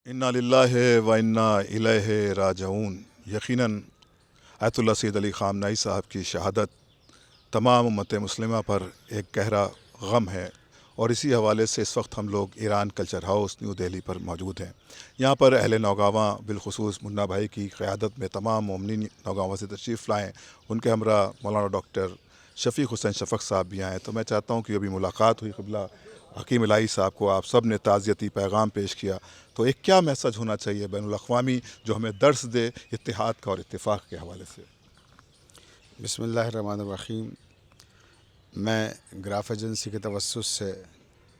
इन्ना लिल्लाहि व इन्ना इलैहि राजिऊन। यकीनन आयतुल्लाह सैयद अली ख़ामनई साहब की शहादत तमाम उम्मत मुस्लिमा पर एक गहरा गम है, और इसी हवाले से इस वक्त हम लोग Iran culture house new Delhi पर मौजूद हैं। यहाँ पर अहले नौगावां बिलखुसूस मुन्ना भाई की क़यादत में तमाम मोमिनीन नौगावां से तशरीफ़ लाएँ। उनके हमरा मौलाना डॉक्टर शफ़ीक़ हुसैन शफ़क़ साहब भी आएँ। तो मैं चाहता हूँ कि अभी मुलाकात हुई क़िबला हकीम इलाही साहब को आप सब ने ताज़ियती पैगाम पेश किया, तो एक क्या मैसेज होना चाहिए बैनुल अक़वामी जो हमें दर्स दे इत्तेहाद का और इत्तेफ़ाक़ के हवाले से। बिस्मिल्लाहिर्रहमानिर्रहीम। मैं ग्राफ एजेंसी के तवस्सुस से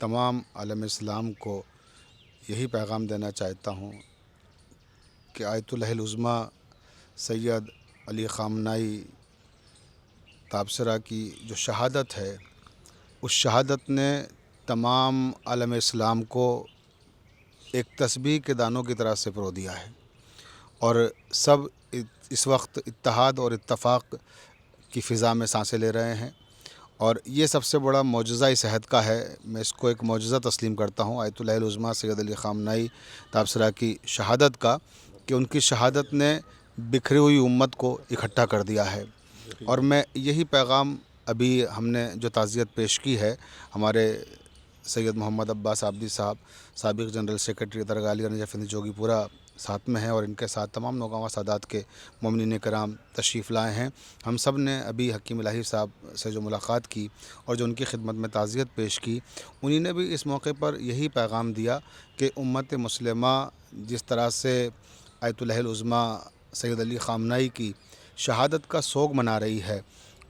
तमाम आलम इस्लाम को यही पैगाम देना चाहता हूँ कि आयतुल्लाहिल उज़्मा सैयद अली ख़ामनई ताबसरा की जो शहादत है, उस शहादत ने तमाम आलम इस्लाम को एक तस्बीह के दानों की तरह से परो दिया है, और सब इस वक्त इत्तेहाद और इत्तफ़ाक़ की फ़िज़ा में सांसें ले रहे हैं। और ये सबसे बड़ा मौजज़ा इस अहद का है, मैं इसको एक मौजज़ा तस्लीम करता हूँ आयतुल्लाहिल उज़्मा सैयद अली ख़ामनई ताबसरा की शहादत का, कि उनकी शहादत ने बिखरी हुई उम्मत को इकट्ठा कर दिया है। और मैं यही पैगाम अभी हमने जो ताज़ियत पेश की है, हमारे सैयद मोहम्मद अब्बास आबदी साहब साबिक़ जनरल सेक्रेटरी दरगाह अली नजफ़ जोगीपुरा साथ में हैं, और इनके साथ तमाम नौगावां सादात के मोमिनीन कराम तशरीफ़ लाए हैं। हम सब ने अभी हकीम इलाही साहब से जो मुलाकात की और जो उनकी खिदमत में ताज़ियत पेश की, उन्हीं ने भी इस मौके पर यही पैगाम दिया कि उम्मत मुस्लिमा जिस तरह से आयतुल्लाहिल उज़्मा सैयद अली ख़ामनई की शहादत का सोग मना रही है,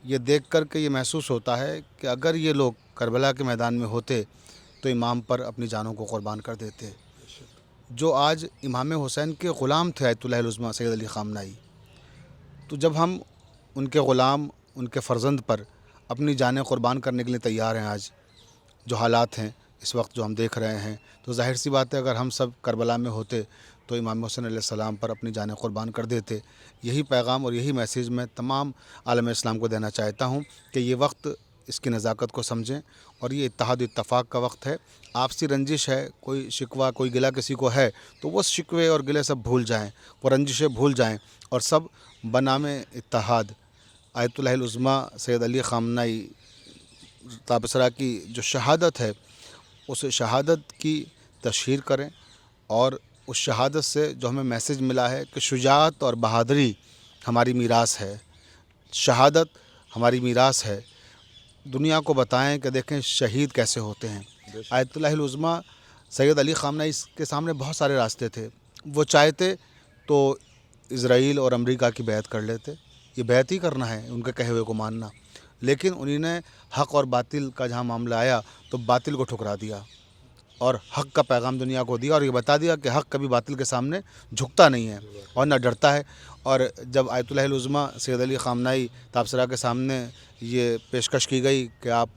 ये देख कर के ये महसूस होता है कि अगर ये लोग करबला के मैदान में होते तो इमाम पर अपनी जानों को क़ुरबान कर देते। जो आज इमाम हुसैन के ग़ुलाम थे आयतुल्लाहिल उज़्मा सैयद अली ख़ामनई, तो जब हम उनके ग़ुलाम, उनके फ़र्ज़ंद पर अपनी जानें क़ुरबान करने के लिए तैयार हैं, आज जो हालात हैं इस वक्त जो हम देख रहे हैं, तो ज़ाहिर सी बात है अगर हम सब करबला में होते तो इमाम हुसैन अलैहिस्सलाम पर अपनी जानें क़ुरबान कर देते। यही पैगाम और यही मैसेज मैं तमाम आलम इस्लाम को देना चाहता हूँ कि ये वक्त इसकी नज़ाकत को समझें, और ये इत्तेहाद इत्तफ़ाक़ का वक्त है। आपसी रंजिश है, कोई शिकवा कोई गिला किसी को है, तो वो शिकवे और गिले सब भूल जाएँ, वो रंजिशें भूल जाएँ, और सब बनामे इत्तेहाद आयतुल्लाहिल उज़्मा सैयद अली ख़ामनई ताबसरा की जो शहादत है, उस शहादत की तशहीर करें। और उस शहादत से जो हमें मैसेज मिला है कि शुजाअत और बहादुरी हमारी मीरास है, शहादत हमारी मीरास है, दुनिया को बताएं कि देखें शहीद कैसे होते हैं। आयतुल्लाहिल उज़्मा सैयद अली ख़ामनई के सामने बहुत सारे रास्ते थे। वो चाहते तो इज़राइल और अमेरिका की बैत कर लेते, ये बैत ही करना है, उनके कहे हुए को मानना, लेकिन उन्होंने हक़ और बातिल का जहाँ मामला आया तो बातिल को ठुकरा दिया और हक़ का पैगाम दुनिया को दिया, और ये बता दिया कि हक़ कभी बातिल के सामने झुकता नहीं है और न डरता है। और जब आयतुल्लाहिल उज़्मा सैयद अली ख़ामनई ताबसरा के सामने ये पेशकश की गई कि आप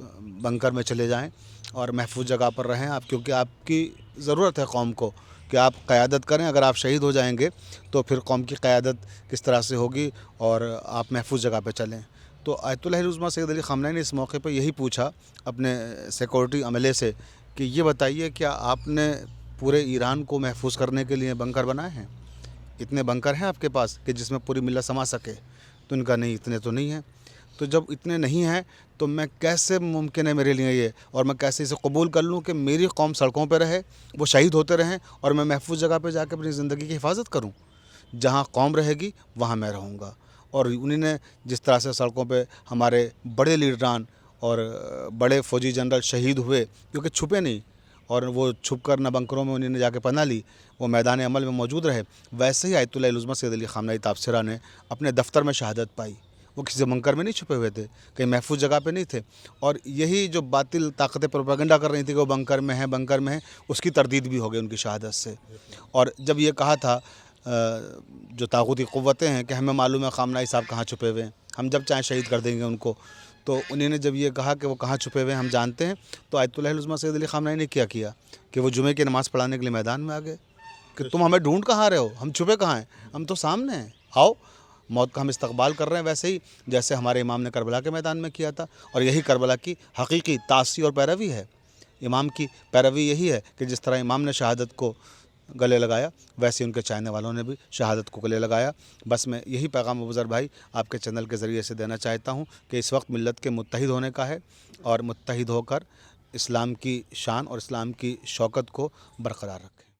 बंकर में चले जाएं और महफूज जगह पर रहें आप, क्योंकि आपकी ज़रूरत है कौम को कि आप क़यादत करें, अगर आप शहीद हो जाएंगे तो फिर कौम की क़यादत किस तरह से होगी, और आप महफूज जगह पर चलें। तो आयतुल्लाहिल उज़्मा सैयद अली ख़ामनई ने इस मौके पर यही पूछा अपने सिक्योरिटी अमले से कि ये बताइए, क्या आपने पूरे ईरान को महफूज करने के लिए बंकर बनाए हैं? इतने बंकर हैं आपके पास कि जिसमें पूरी मिल्लत समा सके? तो उनका नहीं, इतने तो नहीं हैं। तो जब इतने नहीं हैं तो मैं कैसे मुमकिन है मेरे लिए ये, और मैं कैसे इसे कबूल कर लूँ कि मेरी कौम सड़कों पर रहे, वो शहीद होते रहें, और मैं महफूज जगह पर जाकर अपनी ज़िंदगी की हिफाजत करूँ? जहाँ कौम रहेगी वहाँ मैं रहूँगा। और उन्होंने जिस तरह से सड़कों पे हमारे बड़े लीडरान और बड़े फ़ौजी जनरल शहीद हुए, क्योंकि छुपे नहीं, और वो छुप कर न बंकरों में उन्होंने जाके पनाह ली, वो मैदान अमल में मौजूद रहे, वैसे ही आयतुल्लाहिल उज़्मा सैयद अली ख़ामनई ताबसरा ने अपने दफ्तर में शहादत पाई। वो किसी बंकर में नहीं छुपे हुए थे, कहीं महफूज जगह पे नहीं थे। और यही जो बातिल ताकतें प्रोपेगेंडा कर रही थी कि वो बंकर में है, बंकर में है, उसकी तरदीद भी हो गई उनकी शहादत से। और जब ये कहा था जो ताग़ूती क़ुव्वतें हैं कि हमें मालूम है ख़ामनई साहब कहाँ छुपे हुए हैं, हम जब चाहें शहीद कर देंगे उनको, तो उन्होंने जब ये कहा कि वो कहाँ छुपे हुए हैं हम जानते हैं, तो आयतुल्लाहिल उज़्मा सैयद अली ख़ामनई ने क्या किया कि वो जुमे की नमाज़ पढ़ाने के लिए मैदान में आ गए कि तुम हमें ढूंढ कहाँ रहे हो, हम छुपे कहाँ हैं, हम तो सामने हैं, आओ, मौत का हम इस्तकबाल कर रहे हैं, वैसे ही जैसे हमारे इमाम ने करबला के मैदान में किया था। और यही करबला की हकीकी तासी और पैरवी है, इमाम की पैरवी यही है कि जिस तरह इमाम ने शहादत को گلے لگایا ویسے ان کے چاہنے والوں نے بھی شہادت کو گلے لگایا۔ بس میں یہی پیغام ابوذر بھائی آپ کے چینل کے ذریعے سے دینا چاہتا ہوں کہ اس وقت ملت کے متحد ہونے کا ہے، اور متحد ہو کر اسلام کی شان اور اسلام کی شوکت کو برقرار رکھیں۔